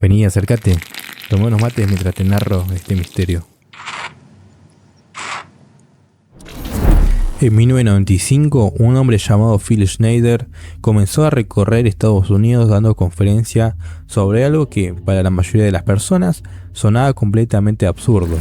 Vení, acércate. Tomé unos mates mientras te narro este misterio. En 1995, un hombre llamado Phil Schneider comenzó a recorrer Estados Unidos dando conferencias sobre algo que, para la mayoría de las personas, sonaba completamente absurdo.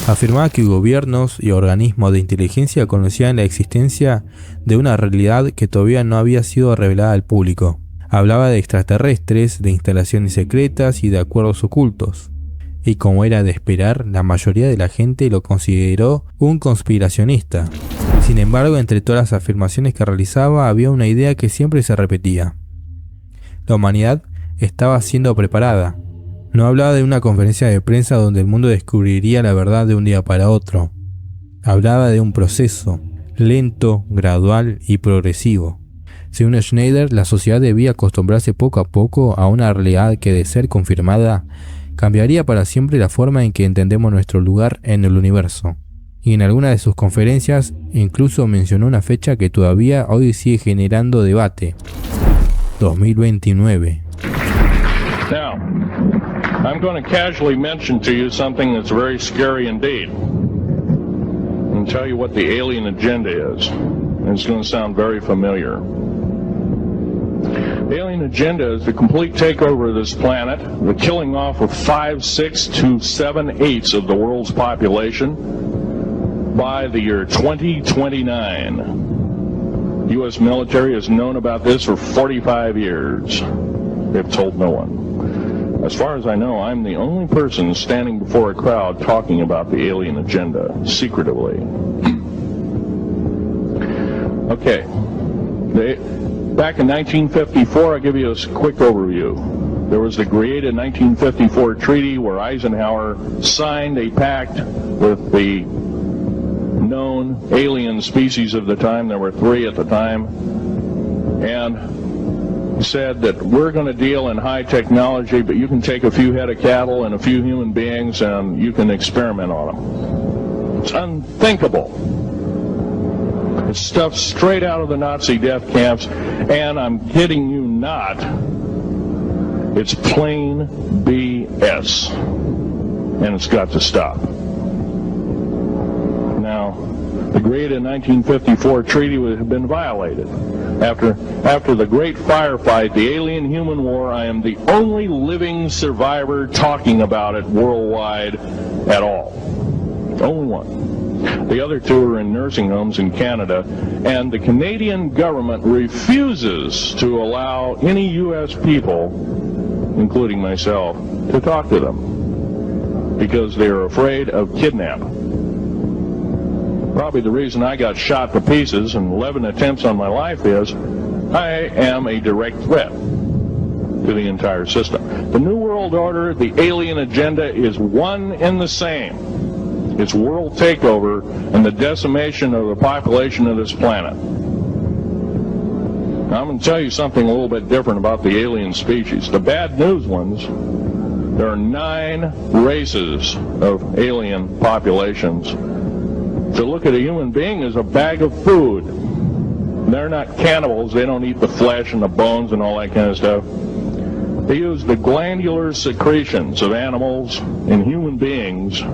Afirmaba que gobiernos y organismos de inteligencia conocían la existencia de una realidad que todavía no había sido revelada al público. Hablaba de extraterrestres, de instalaciones secretas y de acuerdos ocultos. Y como era de esperar, la mayoría de la gente lo consideró un conspiracionista. Sin embargo, entre todas las afirmaciones que realizaba, había una idea que siempre se repetía. La humanidad estaba siendo preparada. No hablaba de una conferencia de prensa donde el mundo descubriría la verdad de un día para otro. Hablaba de un proceso, lento, gradual y progresivo. Según Schneider, la sociedad debía acostumbrarse poco a poco a una realidad que, de ser confirmada, cambiaría para siempre la forma en que entendemos nuestro lugar en el universo. Y en alguna de sus conferencias incluso mencionó una fecha que todavía hoy sigue generando debate: 2029. Now, I'm going to casually mention to you something that's very scary indeed, and tell you what the alien agenda is. And it's going to sound very familiar. The alien agenda is the complete takeover of this planet, the killing off of 5, 6 to 7 eighths of the world's population by the year 2029. U.S. military has known about this for 45 years. They've told no one. As far as I know, I'm the only person standing before a crowd talking about the alien agenda, secretively. Okay. Back in 1954, I'll give you a quick overview. There was the created 1954 treaty where Eisenhower signed a pact with the known alien species of the time. There were 3 at the time. And said that we're going to deal in high technology, but you can take a few head of cattle and a few human beings and you can experiment on them. It's unthinkable. It's stuff straight out of the Nazi death camps, and I'm kidding you not, it's plain BS, and it's got to stop. Now, the created 1954 treaty had been violated. After the great firefight, the alien-human war, I am the only living survivor talking about it worldwide at all. Only one. The other 2 are in nursing homes in Canada, and the Canadian government refuses to allow any U.S. people, including myself, to talk to them because they are afraid of kidnapping. Probably the reason I got shot to pieces and 11 attempts on my life is I am a direct threat to the entire system. The New World Order, the alien agenda is one and the same. It's world takeover and the decimation of the population of this planet. Now, I'm going to tell you something a little bit different about the alien species. The bad news ones, there are 9 races of alien populations. To look at a human being as a bag of food. They're not cannibals. They don't eat the flesh and the bones and all that kind of stuff. They use the glandular secretions of animals and human beings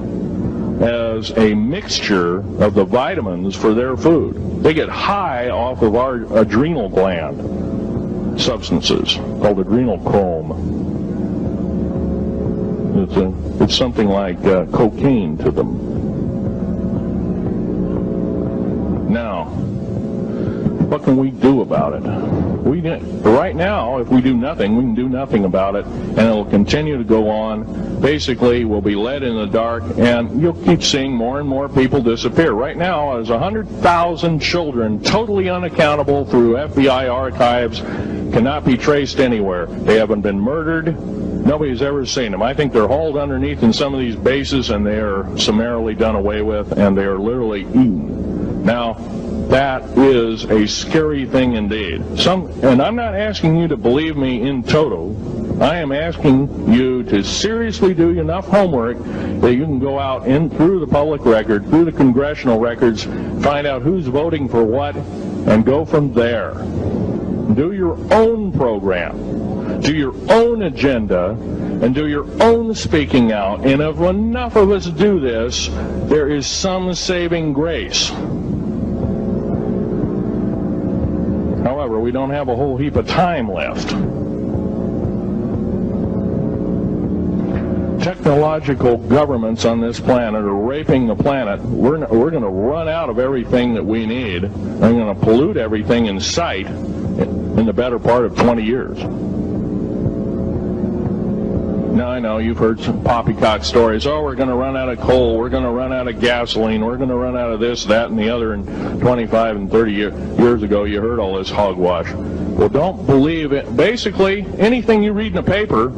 as a mixture of the vitamins for their food. They get high off of our adrenal gland substances called adrenochrome. It's something like cocaine to them. Now, what can we do about it? Right now, if we do nothing, we can do nothing about it, and it'll continue to go on. Basically, we'll be led in the dark, and you'll keep seeing more and more people disappear. Right now, there's 100,000 children totally unaccountable through FBI archives, cannot be traced anywhere. They haven't been murdered. Nobody's ever seen them. I think they're hauled underneath in some of these bases, and they are summarily done away with, and they are literally eaten. Now, that is a scary thing indeed. And I'm not asking you to believe me in toto. I am asking you to seriously do enough homework that you can go out in through the public record, through the congressional records, find out who's voting for what, and go from there. Do your own program. Do your own agenda, and do your own speaking out. And if enough of us do this, there is some saving grace. However, we don't have a whole heap of time left. Technological governments on this planet are raping the planet. We're going to run out of everything that we need. We're going to pollute everything in sight in the better part of 20 years. Now, I know you've heard some poppycock stories. Oh, we're going to run out of coal. We're going to run out of gasoline. We're going to run out of this, that, and the other. And 25 and 30 years ago, you heard all this hogwash. Well, don't believe it. Basically, anything you read in a paper,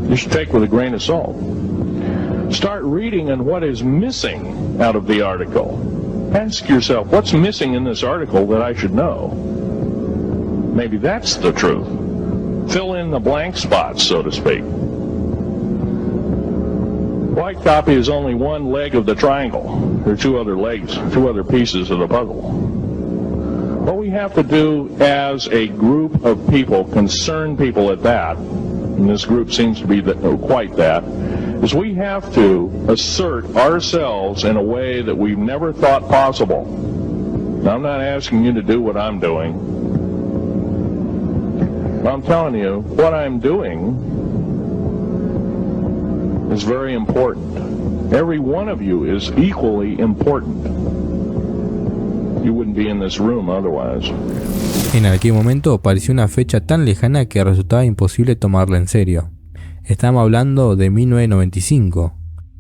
you should take with a grain of salt. Start reading on what is missing out of the article. Ask yourself, what's missing in this article that I should know? Maybe that's the truth. Fill in the blank spots, so to speak. White copy is only one leg of the triangle. There are two other legs, two other pieces of the puzzle. What we have to do as a group of people, concerned people at that, and this group seems to be quite that, is we have to assert ourselves in a way that we've never thought possible. Now, I'm not asking you to do what I'm doing. I'm telling you, what I'm doing is very important. Every one of you is equally important. You wouldn't be in this room otherwise. En aquel momento pareció una fecha tan lejana que resultaba imposible tomarla en serio. Estamos hablando de 1995.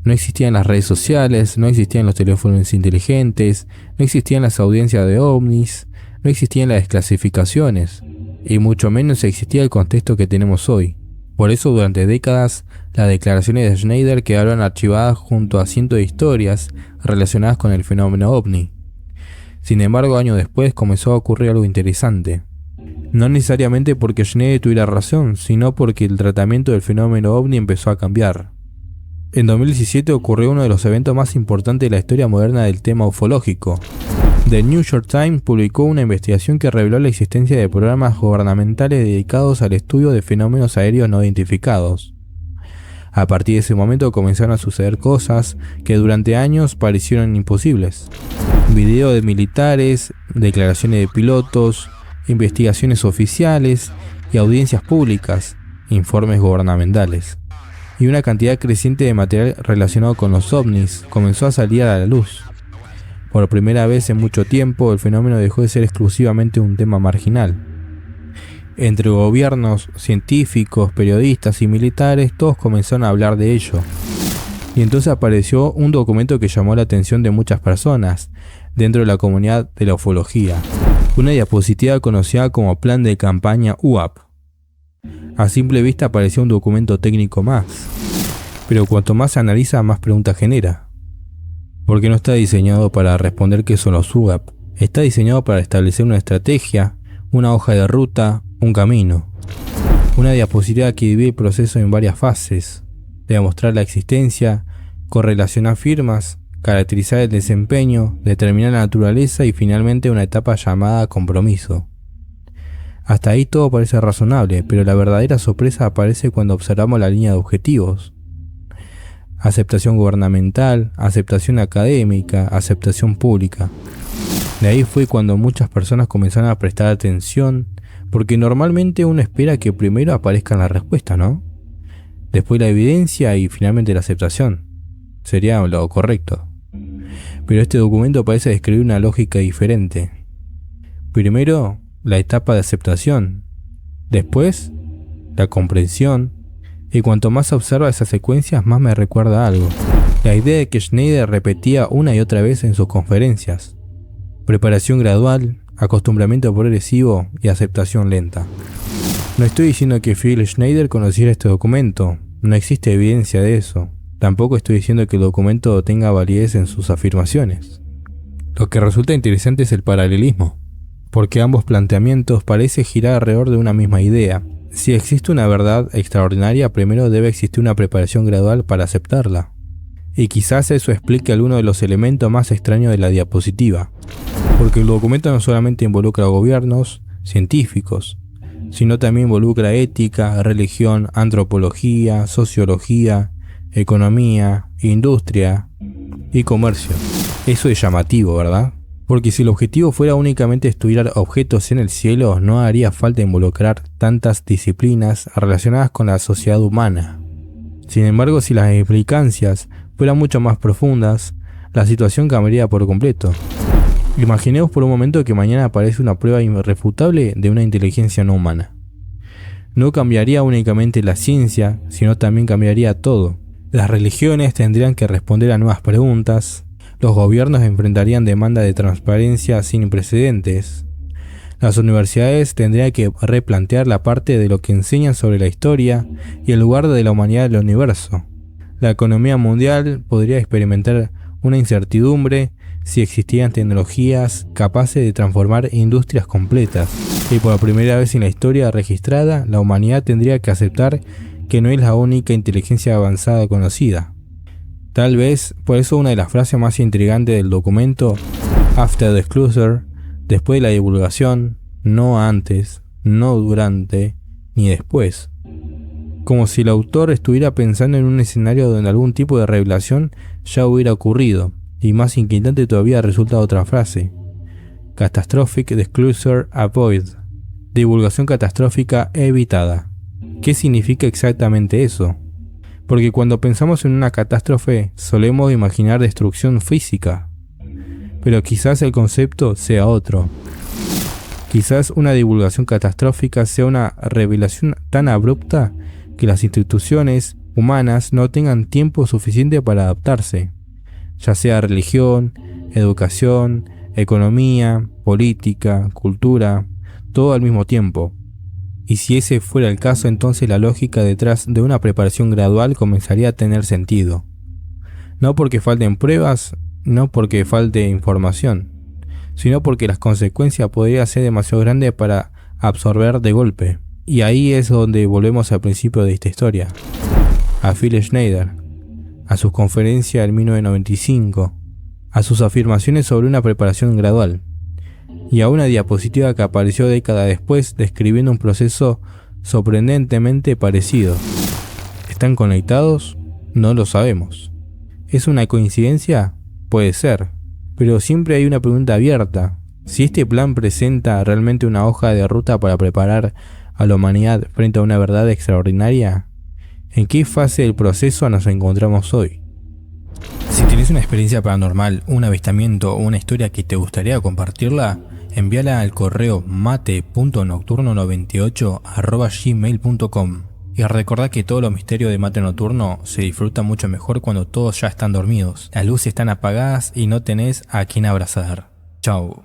No existían las redes sociales, no existían los teléfonos inteligentes, no existían las audiencias de ovnis, no existían las desclasificaciones, y mucho menos existía el contexto que tenemos hoy. Por eso, durante décadas, las declaraciones de Schneider quedaron archivadas junto a cientos de historias relacionadas con el fenómeno ovni. Sin embargo, años después comenzó a ocurrir algo interesante. No necesariamente porque Schneider tuviera razón, sino porque el tratamiento del fenómeno ovni empezó a cambiar. En 2017 ocurrió uno de los eventos más importantes de la historia moderna del tema ufológico. The New York Times publicó una investigación que reveló la existencia de programas gubernamentales dedicados al estudio de fenómenos aéreos no identificados. A partir de ese momento comenzaron a suceder cosas que durante años parecieron imposibles. Videos de militares, declaraciones de pilotos, investigaciones oficiales y audiencias públicas, informes gubernamentales. Y una cantidad creciente de material relacionado con los ovnis comenzó a salir a la luz. Por primera vez en mucho tiempo, el fenómeno dejó de ser exclusivamente un tema marginal. Entre gobiernos, científicos, periodistas y militares, todos comenzaron a hablar de ello. Y entonces apareció un documento que llamó la atención de muchas personas dentro de la comunidad de la ufología. Una diapositiva conocida como Plan de Campaña UAP. A simple vista parecía un documento técnico más, pero cuanto más se analiza, más preguntas genera. Porque no está diseñado para responder qué son los UAP, está diseñado para establecer una estrategia, una hoja de ruta, un camino. Una diapositiva que divide el proceso en varias fases: demostrar la existencia, correlacionar firmas, caracterizar el desempeño, determinar la naturaleza y finalmente una etapa llamada compromiso. Hasta ahí todo parece razonable, pero la verdadera sorpresa aparece cuando observamos la línea de objetivos. Aceptación gubernamental, aceptación académica, aceptación pública. De ahí fue cuando muchas personas comenzaron a prestar atención, porque normalmente uno espera que primero aparezcan las respuestas, ¿no? Después la evidencia y finalmente la aceptación. Sería lo correcto. Pero este documento parece describir una lógica diferente. Primero, la etapa de aceptación. Después, la comprensión. Y cuanto más observa esas secuencias, más me recuerda algo. La idea de que Schneider repetía una y otra vez en sus conferencias. Preparación gradual, acostumbramiento progresivo y aceptación lenta. No estoy diciendo que Phil Schneider conociera este documento. No existe evidencia de eso. Tampoco estoy diciendo que el documento tenga validez en sus afirmaciones. Lo que resulta interesante es el paralelismo, porque ambos planteamientos parecen girar alrededor de una misma idea. Si existe una verdad extraordinaria, primero debe existir una preparación gradual para aceptarla. Y quizás eso explique alguno de los elementos más extraños de la diapositiva, porque el documento no solamente involucra a gobiernos, científicos, sino también involucra ética, religión, antropología, sociología, economía, industria y comercio. Eso es llamativo, ¿verdad? Porque si el objetivo fuera únicamente estudiar objetos en el cielo, no haría falta involucrar tantas disciplinas relacionadas con la sociedad humana. Sin embargo, si las implicancias fueran mucho más profundas, la situación cambiaría por completo. Imaginemos por un momento que mañana aparece una prueba irrefutable de una inteligencia no humana. No cambiaría únicamente la ciencia, sino también cambiaría todo. Las religiones tendrían que responder a nuevas preguntas, los gobiernos enfrentarían demandas de transparencia sin precedentes, las universidades tendrían que replantear la parte de lo que enseñan sobre la historia y el lugar de la humanidad en el universo. La economía mundial podría experimentar una incertidumbre si existían tecnologías capaces de transformar industrias completas. Y por primera vez en la historia registrada, la humanidad tendría que aceptar que no es la única inteligencia avanzada conocida. Tal vez por eso una de las frases más intrigantes del documento, after disclosure, después de la divulgación, no antes, no durante, ni después. Como si el autor estuviera pensando en un escenario donde algún tipo de revelación ya hubiera ocurrido, y más inquietante todavía resulta otra frase, catastrophic disclosure avoid, divulgación catastrófica evitada. ¿Qué significa exactamente eso? Porque cuando pensamos en una catástrofe solemos imaginar destrucción física, pero quizás el concepto sea otro. Quizás una divulgación catastrófica sea una revelación tan abrupta que las instituciones humanas no tengan tiempo suficiente para adaptarse, ya sea religión, educación, economía, política, cultura, todo al mismo tiempo. Y si ese fuera el caso, entonces la lógica detrás de una preparación gradual comenzaría a tener sentido. No porque falten pruebas, no porque falte información, sino porque las consecuencias podrían ser demasiado grandes para absorber de golpe. Y ahí es donde volvemos al principio de esta historia. A Phil Schneider, a sus conferencias en 1995, a sus afirmaciones sobre una preparación gradual, y a una diapositiva que apareció décadas después describiendo un proceso sorprendentemente parecido. ¿Están conectados? No lo sabemos. ¿Es una coincidencia? Puede ser, pero siempre hay una pregunta abierta. Si este plan presenta realmente una hoja de ruta para preparar a la humanidad frente a una verdad extraordinaria, ¿en qué fase del proceso nos encontramos hoy? Si tienes una experiencia paranormal, un avistamiento o una historia que te gustaría compartirla, envíala al correo mate.nocturno98@gmail.com. Y recordá que todos los misterios de Mate Nocturno se disfrutan mucho mejor cuando todos ya están dormidos, las luces están apagadas y no tenés a quien abrazar. Chau.